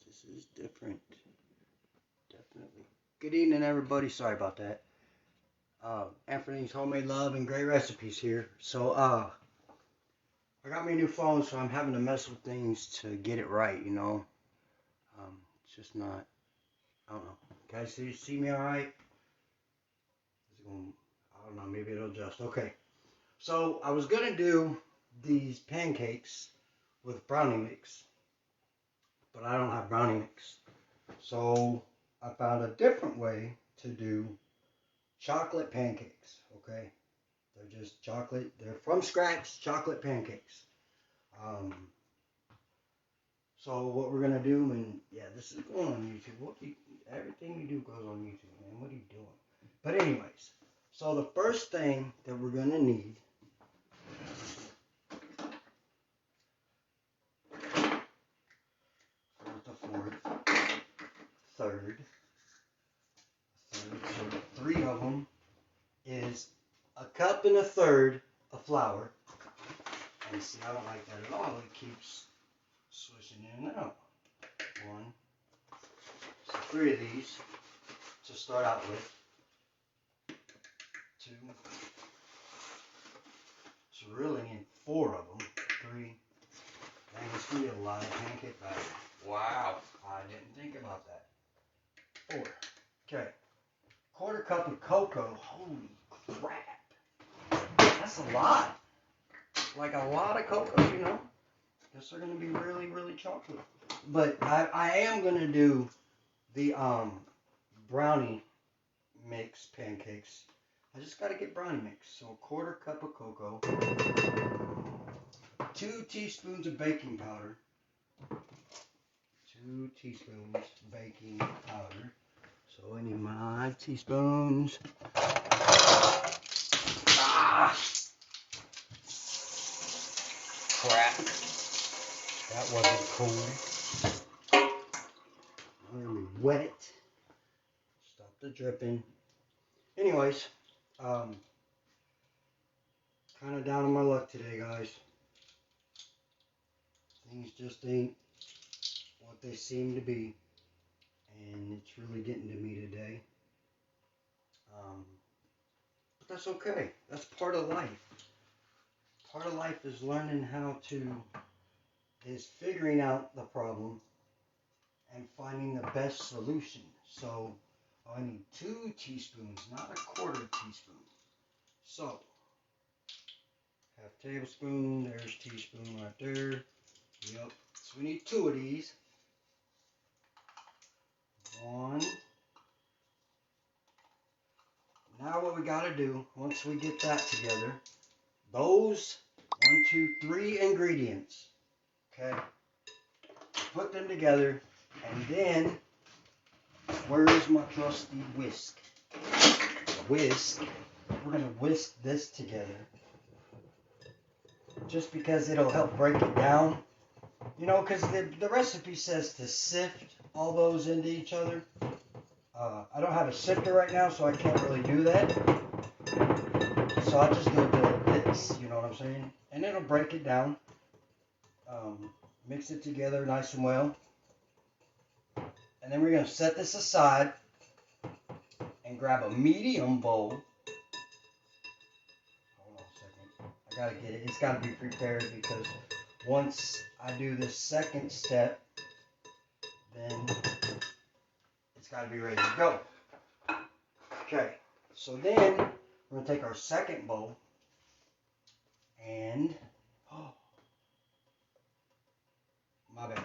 This is different. Definitely. Good evening, everybody. Sorry about that. Anthony's Homemade Love and Great Recipes here. So, I got me a new phone, so I'm having to mess with things to get it right, you know. It's just not, I don't know. Guys, see me all right? Is it going, I don't know, maybe it'll adjust. Okay. So, I was going to do these pancakes with brownie mix, but I don't have brownie mix. So, I found a different way to do chocolate pancakes, okay? They're just chocolate, they're from scratch chocolate pancakes. Um, so what we're gonna do, and yeah, this is going on YouTube. Everything you do goes on YouTube, man. What are you doing? But anyways, so the first thing that we're gonna need the fourth, third, so three of them is a cup and a third of flour. And see, I don't like that at all. It keeps swishing in and out. One, so three of these to start out with. Two. So really need four of them. Three. Dang, it's gonna be a lot of pancake batter. Wow, I didn't think about that. Four. Okay. Quarter cup of cocoa. Holy crap. That's a lot. Like a lot of cocoa, you know. Guess they're gonna be really, really chocolate. But I am gonna do the brownie mix pancakes. I just gotta get brownie mix. So a quarter cup of cocoa, 2 teaspoons of baking powder, 2 teaspoons baking powder. So I need my teaspoons. Ah! Crap. That wasn't cool. Let me wet it. Stop the dripping. Anyways, kind of down on my luck today, guys. Things just ain't what they seem to be, and it's really getting to me today. But that's okay. That's part of life. Part of life is learning is figuring out the problem and finding the best solution. So I need 2 teaspoons, not a quarter teaspoon. So half tablespoon, there's teaspoon right there. Yep. So we need 2 of these. 1. Now what we got to do, once we get that together, those 1, 2, 3 ingredients, okay, put them together, and then where's my trusty whisk? Whisk. We're going to whisk this together just because it'll help break it down. You know, because the recipe says to sift all those into each other. I don't have a sifter right now, so I can't really do that. So I'll just do it like this, you know what I'm saying? And it'll break it down. Mix it together nice and well. And then we're going to set this aside and grab a medium bowl. Hold on a second. I got to get it. It's got to be prepared because once I do this second step, then it's got to be ready to go. Okay, so then we're going to take our second bowl and, oh, my bad.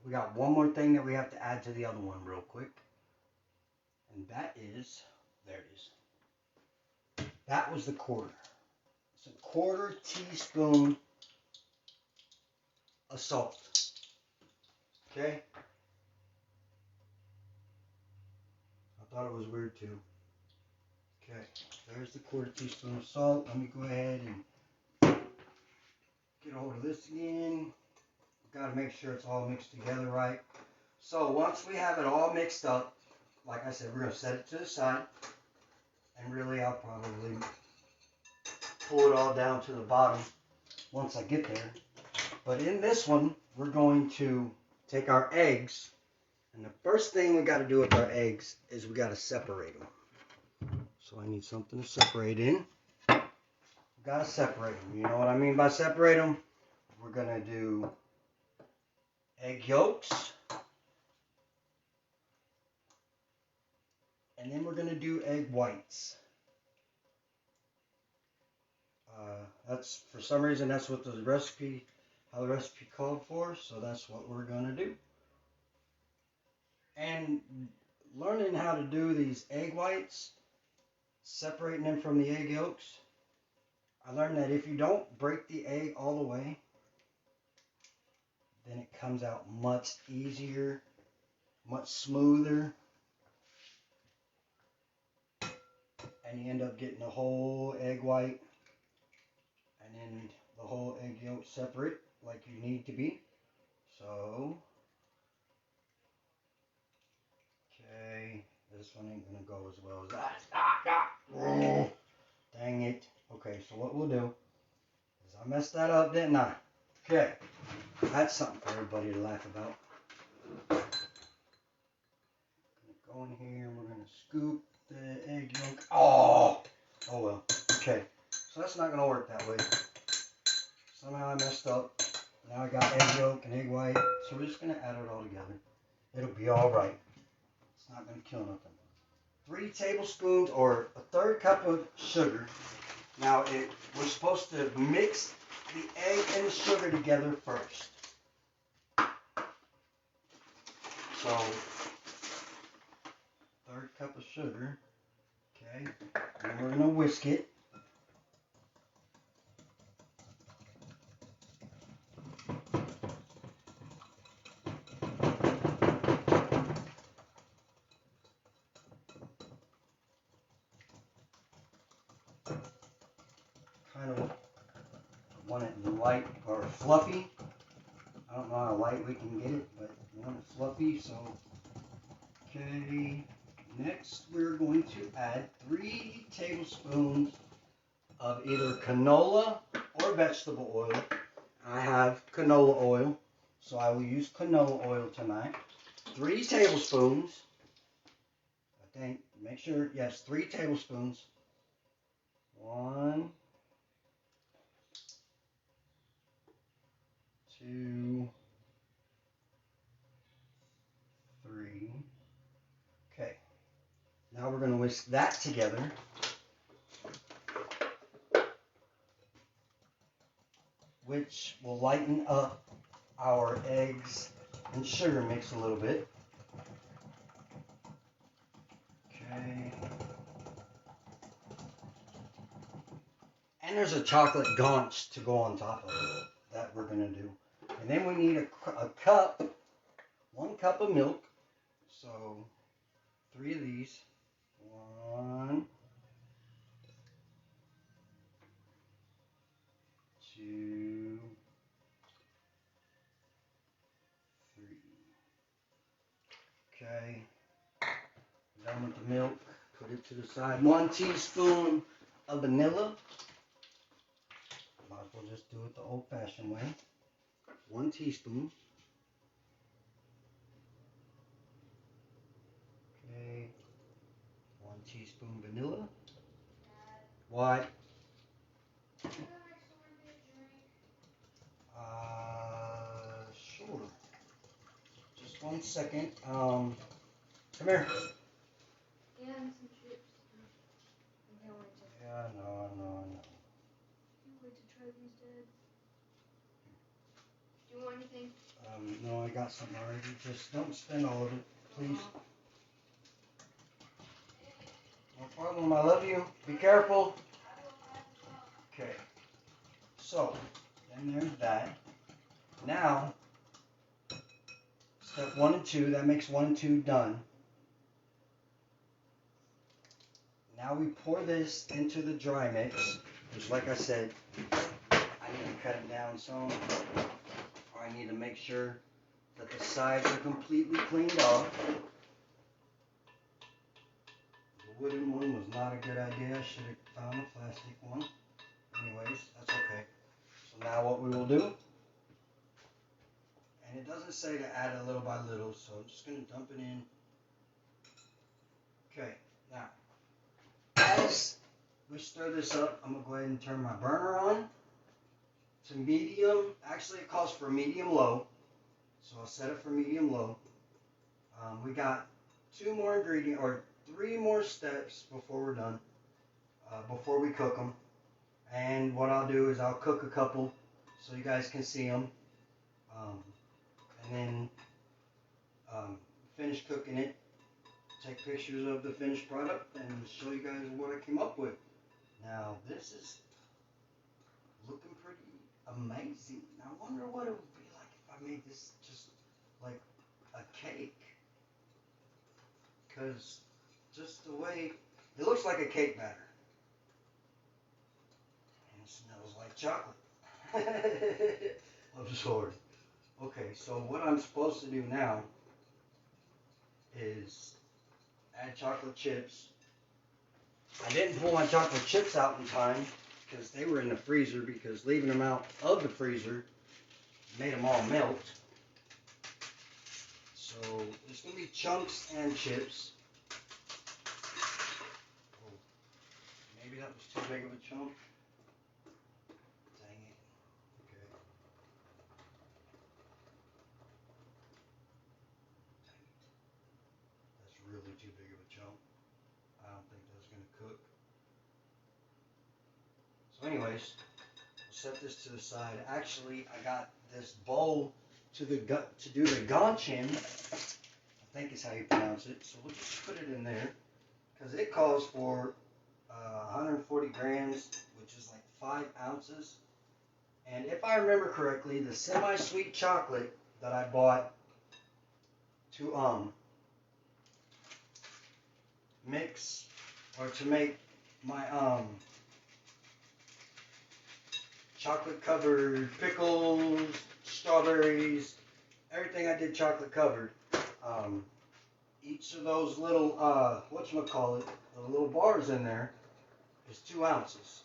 We got one more thing that we have to add to the other one real quick. And that is, there it is. That was the quarter. It's a quarter teaspoon of salt. Okay? I thought it was weird too. Okay, there's the quarter teaspoon of salt. Let me go ahead and get a hold of this again. Got to make sure it's all mixed together right. So once we have it all mixed up, like I said, we're going to set it to the side. And really, I'll probably pull it all down to the bottom once I get there. But in this one, we're going to take our eggs And the first thing we got to do with our eggs is we got to separate them. So I need something to separate in. We got to separate them. You know what I mean by separate them? We're going to do egg yolks. And then we're going to do egg whites. That's, for some reason, that's what the recipe, how the recipe called for. So that's what we're going to do. And learning how to do these egg whites, separating them from the egg yolks, I learned that if you don't break the egg all the way, then it comes out much easier, much smoother, and you end up getting the whole egg white and then the whole egg yolk separate like you need to be. So, okay, this one ain't gonna go as well as that. Dang it. Okay, so what we'll do is I messed that up, didn't I? Okay, that's something for everybody to laugh about. Go in here and we're gonna scoop the egg yolk. Oh well. Okay, so that's not gonna work that way. Somehow I messed up. Now I got egg yolk and egg white, so we're just gonna add it all together. It'll be all right. It's not gonna kill nothing. 3 tablespoons or a third cup of sugar. Now we're supposed to mix the egg and the sugar together first. So, third cup of sugar. Okay, and we're gonna whisk it. Kind of want it light or fluffy. I don't know how light we can get it, but we want it fluffy. So, okay. Next, we're going to add 3 tablespoons of either canola or vegetable oil. I have canola oil, so I will use canola oil tonight. 3 tablespoons. I think, make sure, yes, 3 tablespoons. 1, 2, 3. Okay. Now we're going to whisk that together. Which will lighten up our eggs and sugar mix a little bit. Okay. And there's a chocolate ganch to go on top of it that we're going to do. And then we need a cup, 1 cup of milk. So 3 of these. 1, 2, 3. Okay. Done with the milk. Put it to the side. 1 teaspoon of vanilla. Might as well just do it the old-fashioned way. 1 teaspoon. Okay. 1 teaspoon vanilla. What? Sure. Just 1 second. Come here. Yeah, and some chips. I can't wait to. Yeah, I know. Can't wait to try these, Dad. Do you want anything? No, I got some already. Just don't spend all of it, please. No problem. I love you. Be careful. Okay. So, then there's that. Now, step 1 and 2. That makes 1 and 2 done. Now we pour this into the dry mix, which, like I said, I need to cut it down some. Or I need to make sure that the sides are completely cleaned off. The wooden one was not a good idea. I should have found a plastic one. Anyways, that's okay. So now what we will do, And it doesn't say to add it little by little, so I'm just going to dump it in. Okay, now, as we stir this up, I'm going to go ahead and turn my burner on to medium. Actually, it calls for medium low, so I'll set it for medium low. We got 2 more ingredients, or 3 more steps before we're done, before we cook them. And what I'll do is I'll cook a couple so you guys can see them. And then finish cooking it, take pictures of the finished product, and show you guys what I came up with. Now, this is looking pretty amazing. I wonder what it would be like if I made this just like a cake. Because just the way, it looks like a cake batter. And it smells like chocolate. Absurd. Okay, so what I'm supposed to do now is add chocolate chips. I didn't pull my chocolate chips out in time because they were in the freezer, because leaving them out of the freezer made them all melt. So there's going to be chunks and chips. Oh, maybe that was too big of a chunk. Dang it. Okay. Dang it. That's really too big of a chunk. I don't think that's going to cook. So anyways, we'll set this to the side. Actually, I got this bowl to do the ganchin. I think is how you pronounce it. So we'll just put it in there because it calls for 140 grams, which is like 5 ounces. And if I remember correctly, the semi-sweet chocolate that I bought to mix, or to make my chocolate covered pickles, strawberries, everything I did chocolate covered. Each of those little whatchamacallit, the little bars in there is 2 ounces.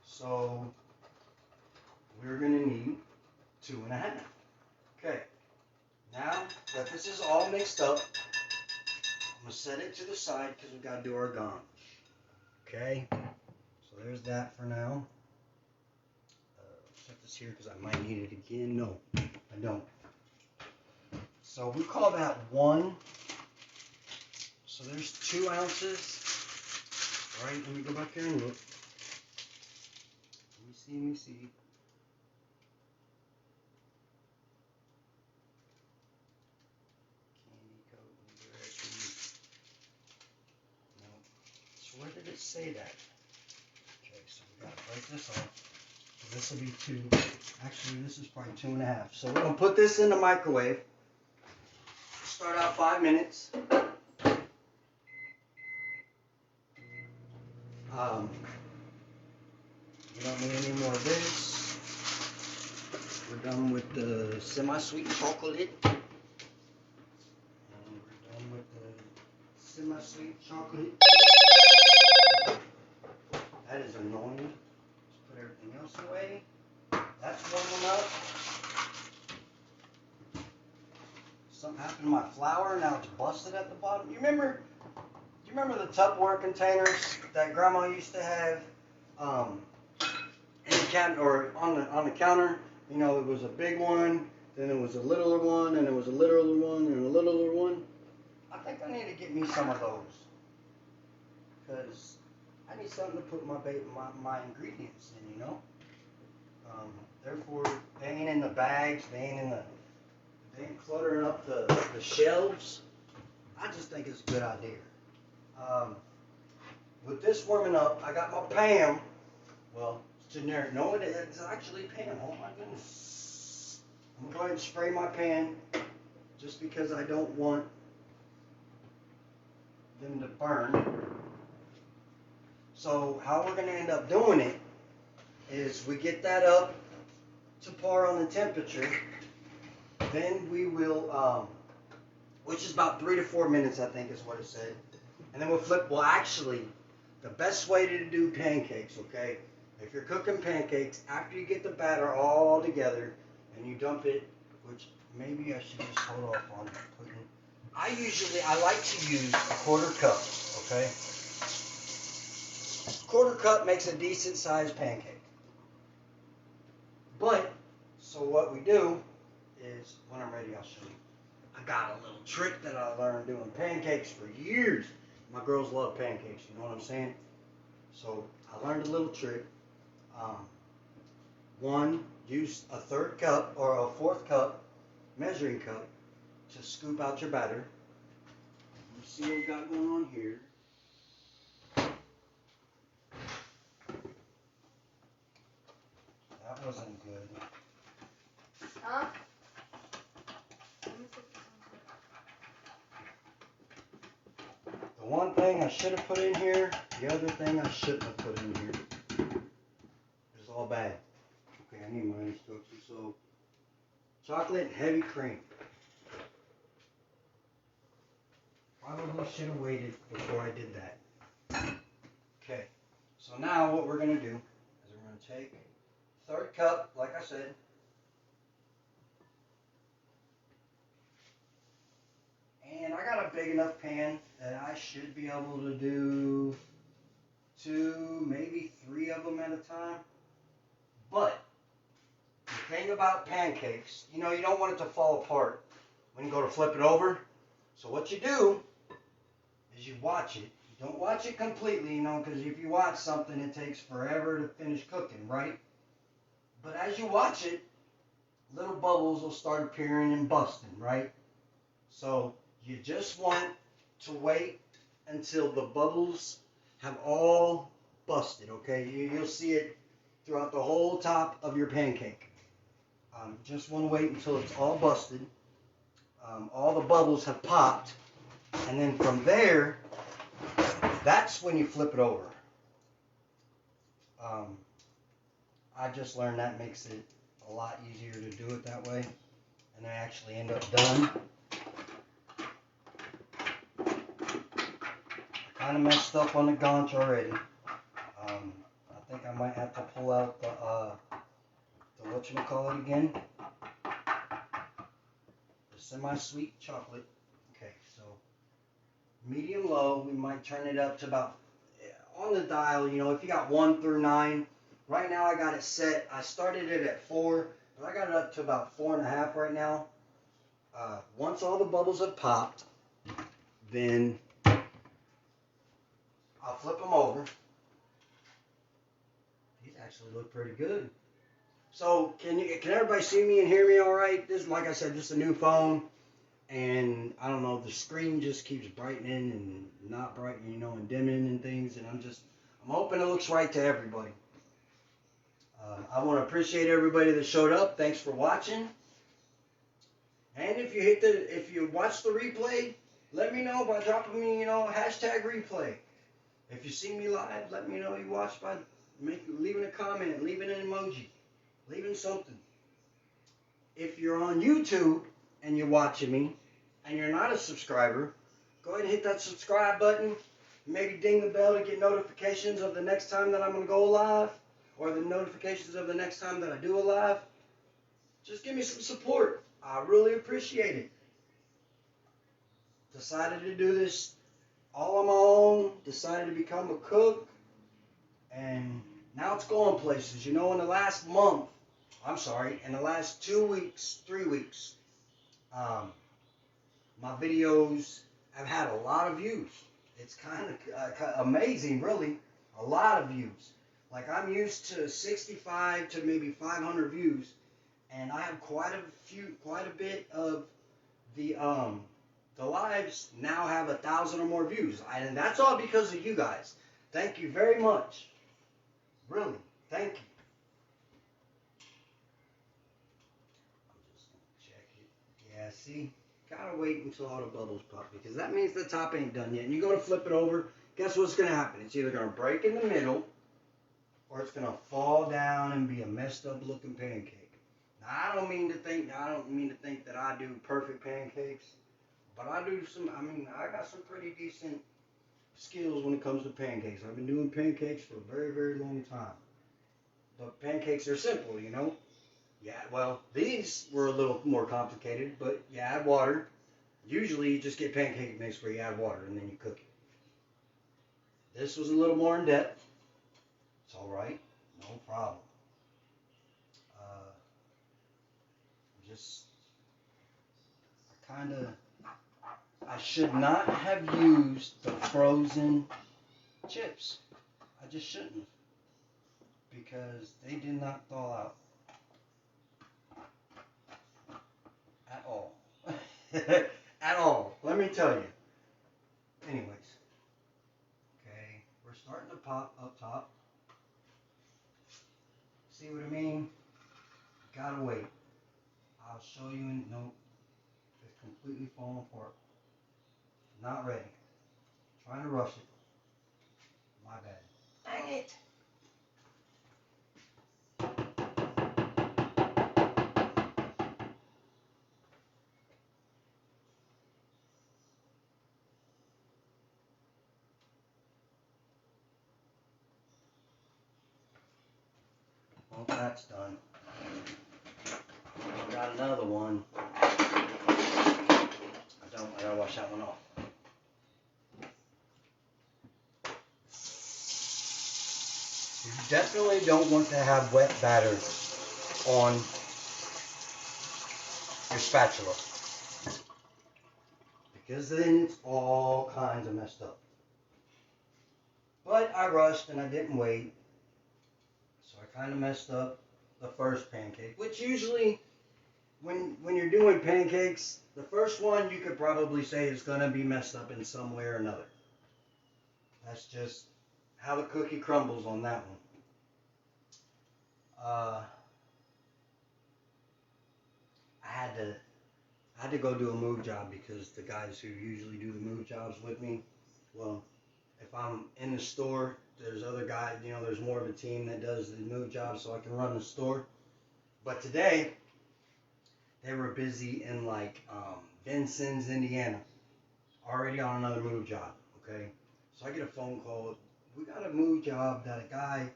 So we're gonna need 2.5. Okay. Now that this is all mixed up, I'm gonna set it to the side because we've got to do our ganch. Okay. So there's that for now. Set this here because I might need it again. No, I don't. So we call that 1. So there's 2 ounces. All right, let me go back here and look. Let me see. Candy coat directions. No. So where did it say that? Okay, so we gotta break this off. So this will be 2. Actually, this is probably 2.5. So we're gonna put this in the microwave. Start out 5 minutes. We don't need any more of this. We're done with the semi-sweet chocolate. And we're done with the semi-sweet chocolate. That is annoying. Just put everything else away. That's warming up. Something happened to my flour. Now it's busted at the bottom. You remember the Tupperware containers that Grandma used to have in the cabinet, or on the counter? You know, it was a big one, then it was a littler one, and it was a littler one, and a littler one. I think I need to get me some of those, because I need something to put my ingredients in, you know. Therefore, they ain't in the bags, they ain't cluttering up the shelves. I just think it's a good idea. With this warming up, I got my pan. Well, it's generic. No, it's actually pan. Oh my goodness. I'm going to go ahead and spray my pan just because I don't want them to burn. So how we're going to end up doing it is we get that up to par on the temperature. Then we will, which is about 3 to 4 minutes, I think is what it said. And then we'll flip. Well, actually, the best way to do pancakes, okay? If you're cooking pancakes, after you get the batter all together and you dump it which maybe I should just hold off on putting. I like to use a quarter cup, okay? Quarter cup makes a decent sized pancake. But, so what we do is, when I'm ready, I'll show you. I got a little trick that I learned doing pancakes for years. My girls love pancakes, you know what I'm saying? So I learned a little trick. One, use a third cup or a fourth cup measuring cup to scoop out your batter. You see what we got going on here. That wasn't good. Huh? The one thing I should have put in here, the other thing I shouldn't have put in here. It's all bad. Okay, I need my instructions. So, chocolate heavy cream. Probably should have waited before I did that. Okay, so now what we're going to do is we're going to take third cup, like I said, and I got a big enough pan that I should be able to do 2, maybe 3 of them at a time. But the thing about pancakes, you don't want it to fall apart when you go to flip it over. So what you do is you watch it. You don't watch it completely, because if you watch something, it takes forever to finish cooking, right? But as you watch it, little bubbles will start appearing and busting, right? So you just want to wait until the bubbles have all busted, okay? You'll see it throughout the whole top of your pancake. Just want to wait until it's all busted. All the bubbles have popped. And then from there, that's when you flip it over. I just learned that makes it a lot easier to do it that way. And I actually end up done. I kind of messed up on the gaunch already. I think I might have to pull out the whatchamacallit again. The semi-sweet chocolate. Okay, so medium low, we might turn it up to about, on the dial, if you got 1 through 9. Right now I got it set, I started it at 4, but I got it up to about 4.5 right now. Once all the bubbles have popped, then I'll flip them over. These actually look pretty good. So can everybody see me and hear me all right? This is, like I said, just a new phone, and I don't know, the screen just keeps brightening and not brightening, and dimming and things, and I'm hoping it looks right to everybody. I want to appreciate everybody that showed up. Thanks for watching. And if you watch the replay, let me know by dropping me, hashtag replay. If you see me live, let me know you watched by leaving a comment, leaving an emoji, leaving something. If you're on YouTube and you're watching me and you're not a subscriber, go ahead and hit that subscribe button. Maybe ding the bell to get notifications of the next time that I'm going to go live, or the notifications of the next time that I do a live. Just give me some support. I really appreciate it. Decided to do this all on my own. Decided to become a cook. And now it's going places. In the last month, in the last 2 weeks, 3 weeks, my videos have had a lot of views. It's kind of amazing, really. A lot of views. Like, I'm used to 65 to maybe 500 views, and I have quite a bit of the lives now have 1,000 or more views, and that's all because of you guys. Thank you very much. Really, thank you. I'm just gonna check it. Yeah, see, gotta wait until all the bubbles pop, because that means the top ain't done yet. And you go to flip it over, guess what's gonna happen? It's either gonna break in the middle, or it's gonna fall down and be a messed up looking pancake. Now, I don't mean to think that I do perfect pancakes, but I got some pretty decent skills when it comes to pancakes. I've been doing pancakes for a very, very long time. But pancakes are simple, Yeah, well, these were a little more complicated, but you add water. Usually you just get pancake mix where you add water and then you cook it. This was a little more in depth. It's all right, no problem. Uh, just kind of, I should not have used the frozen chips. I just shouldn't have because they did not thaw out at all. At all. Let me tell you. Anyways, okay, we're starting to pop up top. See what I mean? Gotta wait. I'll show you in, nope, it's completely falling apart. Not ready. Trying to rush it. My bad. Dang it! Well, that's done. Got another one. I gotta wash that one off. You definitely don't want to have wet batter on your spatula because then it's all kinds of messed up. But I rushed and I didn't wait, so I kind of messed up the first pancake, which usually when you're doing pancakes, the first one you could probably say is going to be messed up in some way or another. That's just how the cookie crumbles on that one. I had to go do a move job because the guys who usually do the move jobs with me, well, if I'm in the store, there's other guys, there's more of a team that does the move jobs so I can run the store. But today, they were busy in Vincennes, Indiana, already on another move job, okay? So I get a phone call. We got a move job that a guy,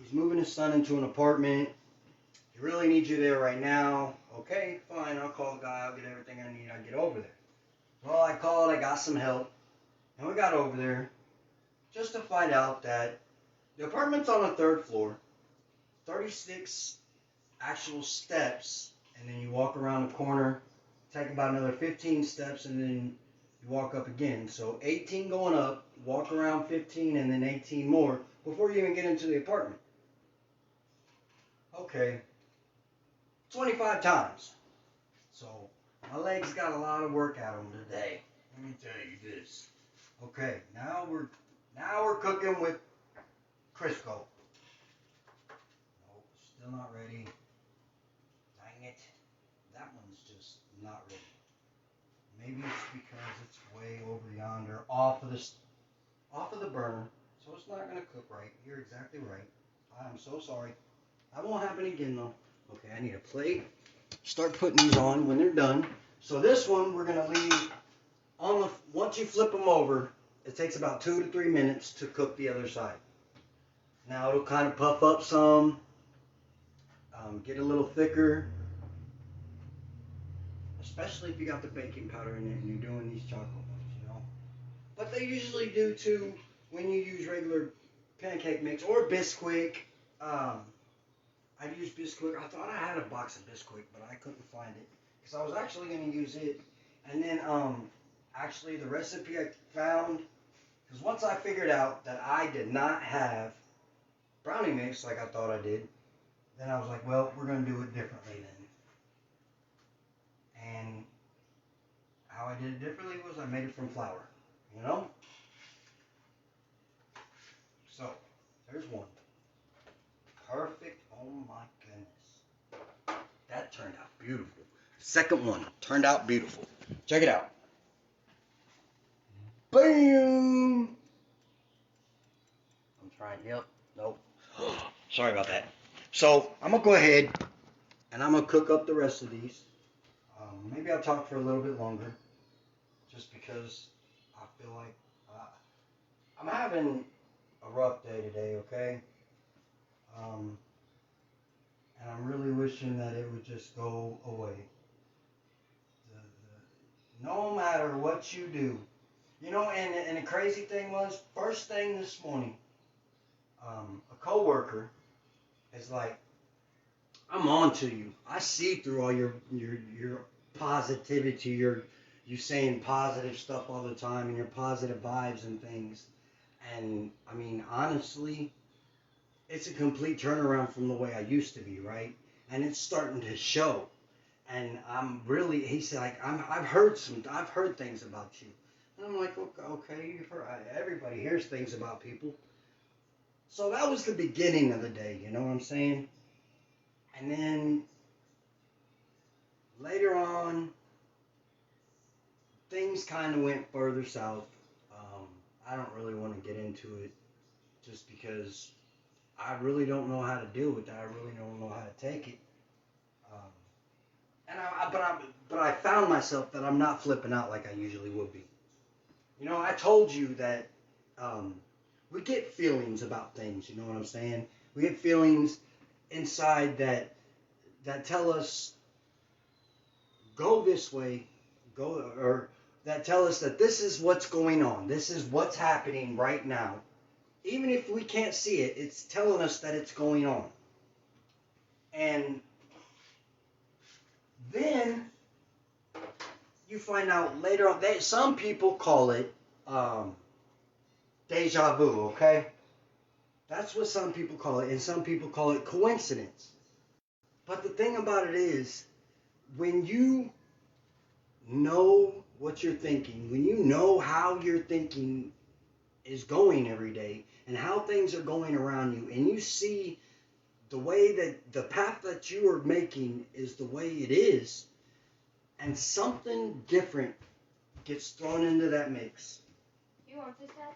he's moving his son into an apartment. He really needs you there right now. Okay, fine, I'll call the guy. I'll get everything I need. I'll get over there. Well, I called. I got some help. And we got over there just to find out that the apartment's on the third floor, 36 actual steps, and then you walk around the corner, take about another 15 steps, and then you walk up again. So 18 going up, walk around 15, and then 18 more before you even get into the apartment. Okay, 25 times. So my legs got a lot of work out of them today. Let me tell you this. Okay, now we're cooking with Crisco. Nope, still not ready. Dang it. That one's just not ready. Maybe it's because it's way over yonder, off of the burner, so it's not gonna cook right. You're exactly right. I'm so sorry. That won't happen again though. Okay, I need a plate. Start putting these on when they're done. So this one we're gonna leave on the. Once you flip them over, it takes about 2 to 3 minutes to cook the other side. Now it'll kind of puff up some, get a little thicker, especially if you got the baking powder in it and you're doing these chocolate ones. But they usually do too when you use regular pancake mix or Bisquick. I use Bisquick. I thought I had a box of Bisquick, but I couldn't find it because I was actually going to use it. And then actually the recipe I found, because once I figured out that I did not have brownie mix like I thought I did, then I was like, well, we're going to do it differently then. And how I did it differently was I made it from flour. So, there's one. Perfect. Oh my goodness. That turned out beautiful. Second one turned out beautiful. Check it out. Boom! I'm trying. Yep. Nope. Sorry about that. So, I'm going to go ahead and I'm going to cook up the rest of these. Maybe I'll talk for a little bit longer just because I feel like I'm having a rough day today, okay? And I'm really wishing that it would just go away. No matter what you do. You know, and the crazy thing was, first thing this morning, a coworker is like, I'm on to you. I see through all your positivity, you saying positive stuff all the time and your positive vibes and things. And I mean, honestly, it's a complete turnaround from the way I used to be, right? And it's starting to show. And I'm really, he's like, I've heard things about you. And I'm like, okay, you've heard, everybody hears things about people. So that was the beginning of the day, you know what I'm saying? And then later on, things kind of went further south. Um, I don't really want to get into it just because I really don't know how to deal with that. I really don't know how to take it. Um, but I found myself that I'm not flipping out like I usually would be. You know, I told you that um, we get feelings about things. You know what I'm saying? We get feelings inside that tell us go this way, go or that tell us that this is what's going on. This is what's happening right now. Even if we can't see it, it's telling us that it's going on. And then you find out later on. Some people call it deja vu. Okay, that's what some people call it, and some people call it coincidence. But the thing about it is, when you know what you're thinking, when you know how you're thinking is going every day, and how things are going around you, and you see the way that the path that you are making is the way it is, and something different gets thrown into that mix. You want this, Dad?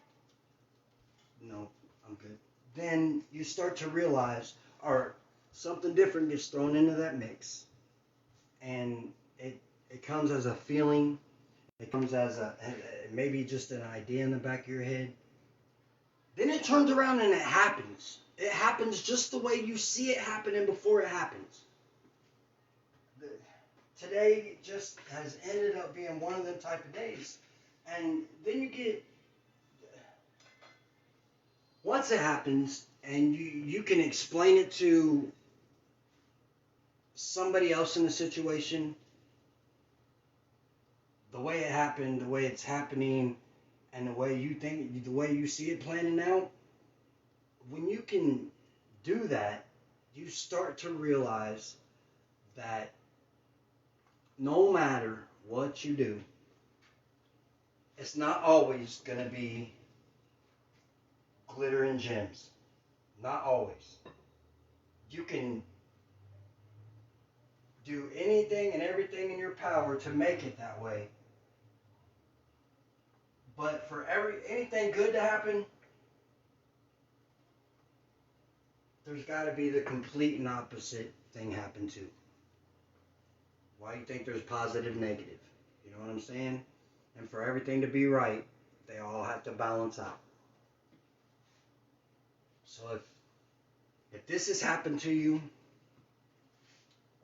No, I'm good. Then you start to realize, or something different gets thrown into that mix, and it comes as a feeling. It comes as maybe just an idea in the back of your head. Then it turns around and it happens. It happens just the way you see it happening before it happens. Today just has ended up being one of them type of days. And then you get, once it happens and you can explain it to somebody else in the situation, the way it happened, the way it's happening, and the way you think, the way you see it planning out, when you can do that, you start to realize that no matter what you do, it's not always going to be glitter and gems. Not always. You can do anything and everything in your power to make it that way. But for anything good to happen, there's got to be the complete and opposite thing happen too. Why you think there's positive, negative? You know what I'm saying? And for everything to be right, they all have to balance out. So if this has happened to you,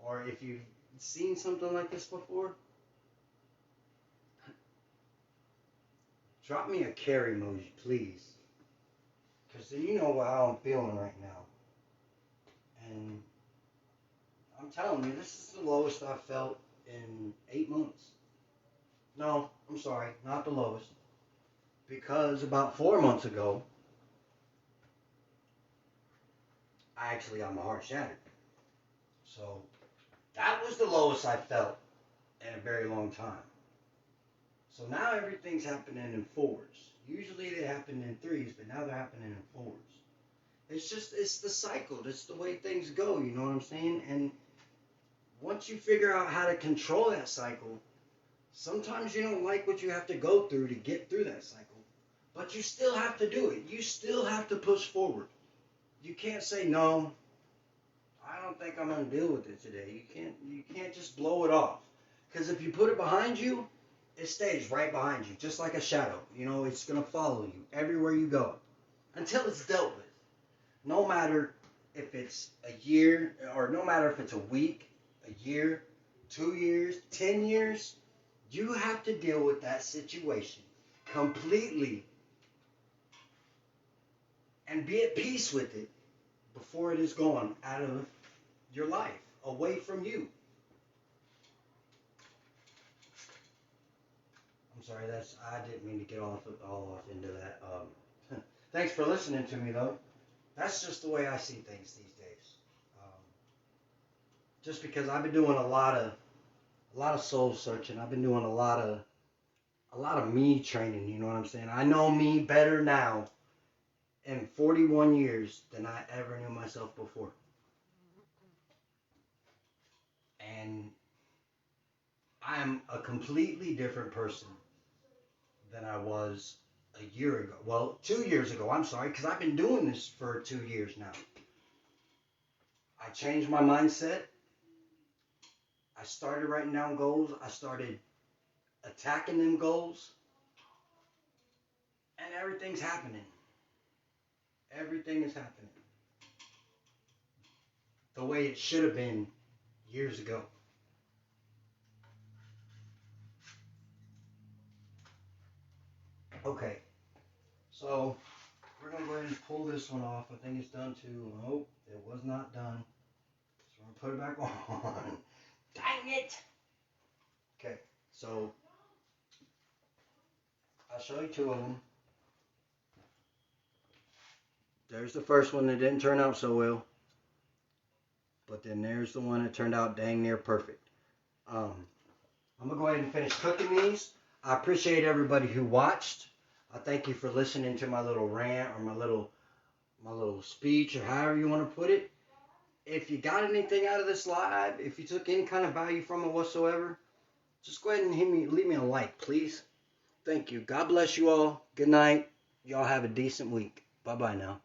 or if you've seen something like this before, drop me a care emoji, please. Because then you know how I'm feeling right now. And I'm telling you, this is the lowest I've felt in 8 months. No, I'm sorry, not the lowest. Because about 4 months ago, I actually got my heart shattered. So that was the lowest I felt in a very long time. So now everything's happening in fours. Usually they happen in threes, but now they're happening in fours. It's the cycle. It's the way things go, you know what I'm saying? And once you figure out how to control that cycle, sometimes you don't like what you have to go through to get through that cycle. But you still have to do it. You still have to push forward. You can't say, no, I don't think I'm going to deal with it today. You can't just blow it off. Because if you put it behind you, it stays right behind you, just like a shadow. You know, it's going to follow you everywhere you go until it's dealt with. No matter if it's a year, or no matter if it's a week, a year, 2 years, 10 years, you have to deal with that situation completely and be at peace with it before it is gone out of your life, away from you. I'm sorry, I didn't mean to get all off into that. Thanks for listening to me, though. That's just the way I see things these days. Um, just because I've been doing a lot of soul searching. I've been doing a lot of me training. You know what I'm saying? I know me better now in 41 years than I ever knew myself before. And I am a completely different person than I was a year ago. Well, 2 years ago, I'm sorry, because I've been doing this for 2 years now. I changed my mindset. I started writing down goals. I started attacking them goals. And everything's happening. Everything is happening the way it should have been years ago. Okay, so we're going to go ahead and pull this one off. I think it's done too. Nope, it was not done. So we're going to put it back on. Dang it! Okay, so I'll show you two of them. There's the first one that didn't turn out so well. But then there's the one that turned out dang near perfect. I'm going to go ahead and finish cooking these. I appreciate everybody who watched. I thank you for listening to my little rant or my little speech or however you want to put it. If you got anything out of this live, if you took any kind of value from it whatsoever, just go ahead and leave me a like, please. Thank you. God bless you all. Good night. Y'all have a decent week. Bye-bye now.